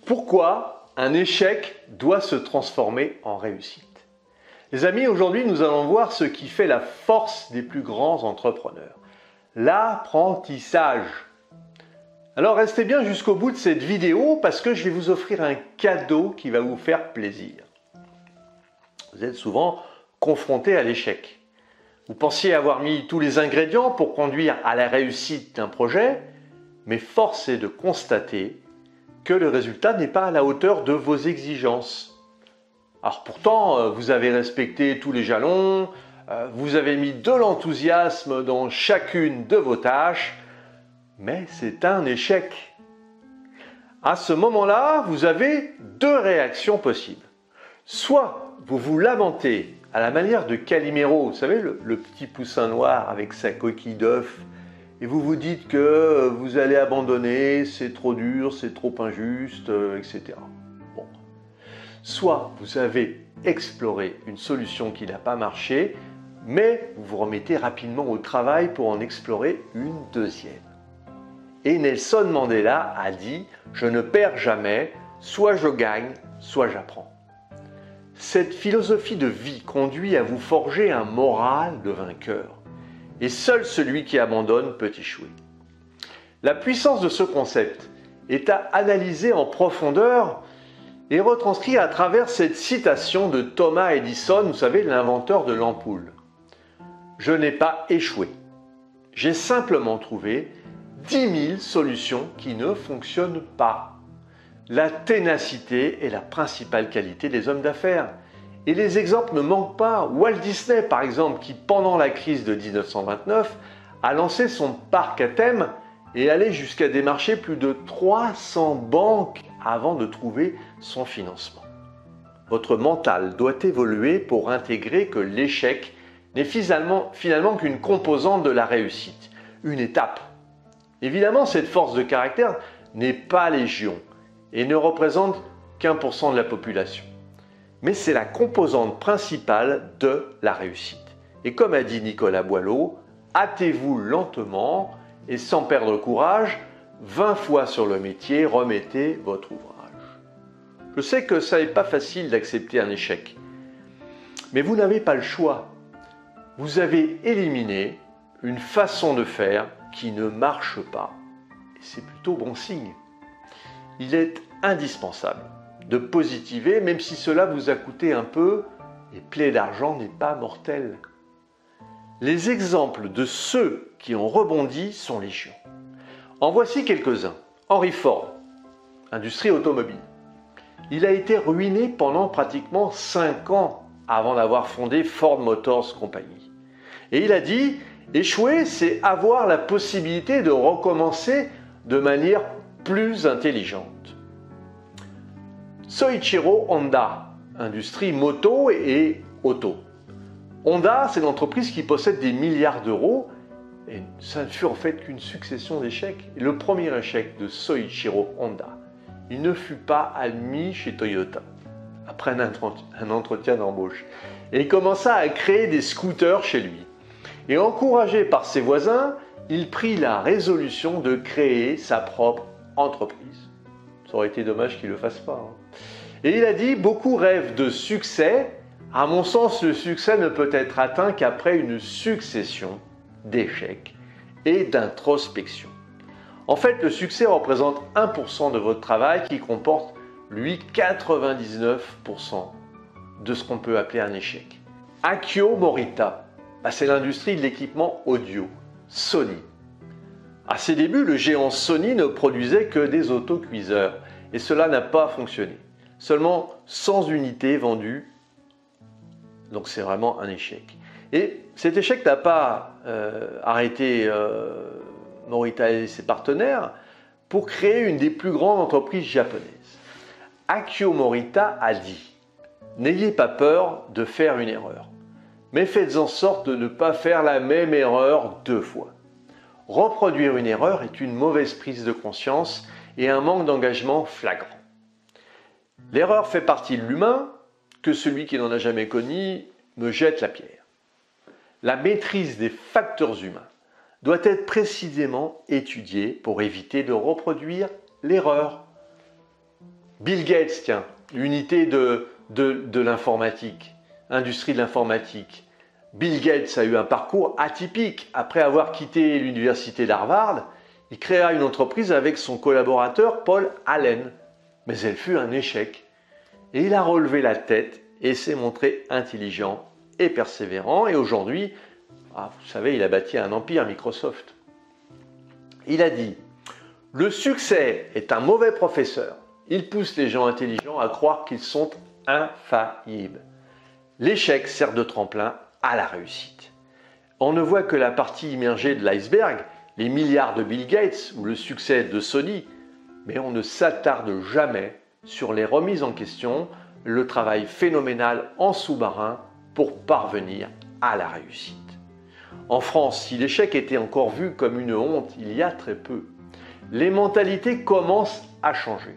Pourquoi un échec doit se transformer en réussite? Les amis, aujourd'hui nous allons voir ce qui fait la force des plus grands entrepreneurs. L'apprentissage. Alors restez bien jusqu'au bout de cette vidéo parce que je vais vous offrir un cadeau qui va vous faire plaisir. Vous êtes souvent confronté à l'échec. Vous pensiez avoir mis tous les ingrédients pour conduire à la réussite d'un projet, mais force est de constater que le résultat n'est pas à la hauteur de vos exigences. Alors pourtant, vous avez respecté tous les jalons, vous avez mis de l'enthousiasme dans chacune de vos tâches, mais c'est un échec. À ce moment-là, vous avez deux réactions possibles. Soit vous vous lamentez à la manière de Calimero, vous savez, le petit poussin noir avec sa coquille d'œuf, et vous vous dites que vous allez abandonner, c'est trop dur, c'est trop injuste, etc. Bon. Soit vous avez exploré une solution qui n'a pas marché, mais vous vous remettez rapidement au travail pour en explorer une deuxième. Et Nelson Mandela a dit « Je ne perds jamais, soit je gagne, soit j'apprends ». Cette philosophie de vie conduit à vous forger un moral de vainqueur. Et seul celui qui abandonne peut échouer. La puissance de ce concept est à analyser en profondeur et retranscrit à travers cette citation de Thomas Edison, vous savez, l'inventeur de l'ampoule. « Je n'ai pas échoué. J'ai simplement trouvé 10 000 solutions qui ne fonctionnent pas. » La ténacité est la principale qualité des hommes d'affaires. Et les exemples ne manquent pas. Walt Disney, par exemple, qui pendant la crise de 1929 a lancé son parc à thème et allait jusqu'à démarcher plus de 300 banques avant de trouver son financement. Votre mental doit évoluer pour intégrer que l'échec n'est finalement qu'une composante de la réussite, une étape. Évidemment, cette force de caractère n'est pas légion et ne représente qu'1% de la population. Mais c'est la composante principale de la réussite. Et comme a dit Nicolas Boileau, hâtez-vous lentement et sans perdre courage, 20 fois sur le métier, remettez votre ouvrage. Je sais que ça n'est pas facile d'accepter un échec, mais vous n'avez pas le choix. Vous avez éliminé une façon de faire qui ne marche pas. Et c'est plutôt bon signe. Il est indispensable de positiver, même si cela vous a coûté un peu, et plaie d'argent n'est pas mortel. Les exemples de ceux qui ont rebondi sont légion. En voici quelques-uns. Henry Ford, industrie automobile. Il a été ruiné pendant pratiquement 5 ans avant d'avoir fondé Ford Motors Company. Et il a dit, échouer, c'est avoir la possibilité de recommencer de manière plus intelligente. Soichiro Honda, industrie moto et auto. Honda, c'est l'entreprise qui possède des milliards d'euros et ça ne fut en fait qu'une succession d'échecs. Et le premier échec de Soichiro Honda, il ne fut pas admis chez Toyota après un entretien d'embauche. Et il commença à créer des scooters chez lui. Et encouragé par ses voisins, il prit la résolution de créer sa propre entreprise. Ça aurait été dommage qu'il ne le fasse pas. Et il a dit, beaucoup rêvent de succès. À mon sens, le succès ne peut être atteint qu'après une succession d'échecs et d'introspection. En fait, le succès représente 1% de votre travail qui comporte, lui, 99% de ce qu'on peut appeler un échec. Akio Morita, c'est l'industrie de l'équipement audio, Sony. À ses débuts, le géant Sony ne produisait que des autocuiseurs et cela n'a pas fonctionné. Seulement 100 unités vendues, donc c'est vraiment un échec. Et cet échec n'a pas arrêté Morita et ses partenaires pour créer une des plus grandes entreprises japonaises. Akio Morita a dit « N'ayez pas peur de faire une erreur, mais faites en sorte de ne pas faire la même erreur 2 fois. » Reproduire une erreur est une mauvaise prise de conscience et un manque d'engagement flagrant. L'erreur fait partie de l'humain, que celui qui n'en a jamais connu me jette la pierre. La maîtrise des facteurs humains doit être précisément étudiée pour éviter de reproduire l'erreur. Bill Gates, tiens, unité de l'informatique, industrie de l'informatique. Bill Gates a eu un parcours atypique. Après avoir quitté l'université d'Harvard, il créa une entreprise avec son collaborateur Paul Allen. Mais elle fut un échec. Et il a relevé la tête et s'est montré intelligent et persévérant. Et aujourd'hui, vous savez, il a bâti un empire, Microsoft. Il a dit « Le succès est un mauvais professeur. Il pousse les gens intelligents à croire qu'ils sont infaillibles. L'échec sert de tremplin à la réussite. » On ne voit que la partie immergée de l'iceberg, les milliards de Bill Gates ou le succès de Sony, mais on ne s'attarde jamais sur les remises en question, le travail phénoménal en sous-marin pour parvenir à la réussite. En France, si l'échec était encore vu comme une honte il y a très peu, les mentalités commencent à changer.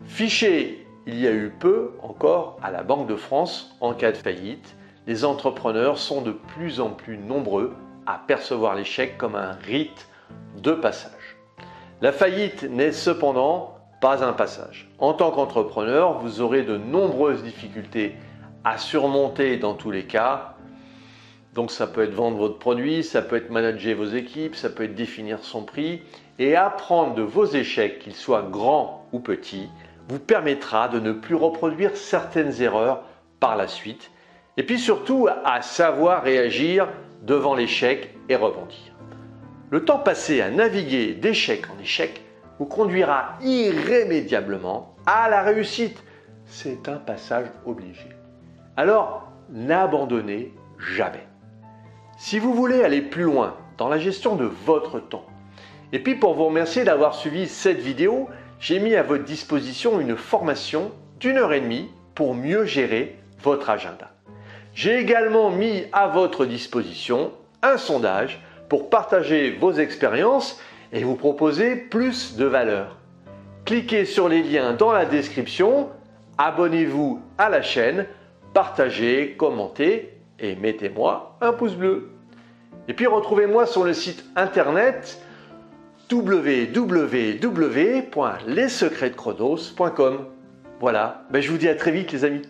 Fiché il y a eu peu encore à la Banque de France en cas de faillite, les entrepreneurs sont de plus en plus nombreux à percevoir l'échec comme un rite de passage. La faillite n'est cependant pas un passage. En tant qu'entrepreneur, vous aurez de nombreuses difficultés à surmonter dans tous les cas. Donc ça peut être vendre votre produit, ça peut être manager vos équipes, ça peut être définir son prix. Et apprendre de vos échecs, qu'ils soient grands ou petits, vous permettra de ne plus reproduire certaines erreurs par la suite. Et puis surtout à savoir réagir devant l'échec et rebondir. Le temps passé à naviguer d'échec en échec vous conduira irrémédiablement à la réussite. C'est un passage obligé. Alors, n'abandonnez jamais. Si vous voulez aller plus loin dans la gestion de votre temps, et puis pour vous remercier d'avoir suivi cette vidéo, j'ai mis à votre disposition une formation d'1h30 pour mieux gérer votre agenda. J'ai également mis à votre disposition un sondage pour partager vos expériences et vous proposer plus de valeur. Cliquez sur les liens dans la description, abonnez-vous à la chaîne, partagez, commentez et mettez-moi un pouce bleu. Et puis retrouvez-moi sur le site internet www.lessecretsdechronos.com. Voilà, je vous dis à très vite les amis.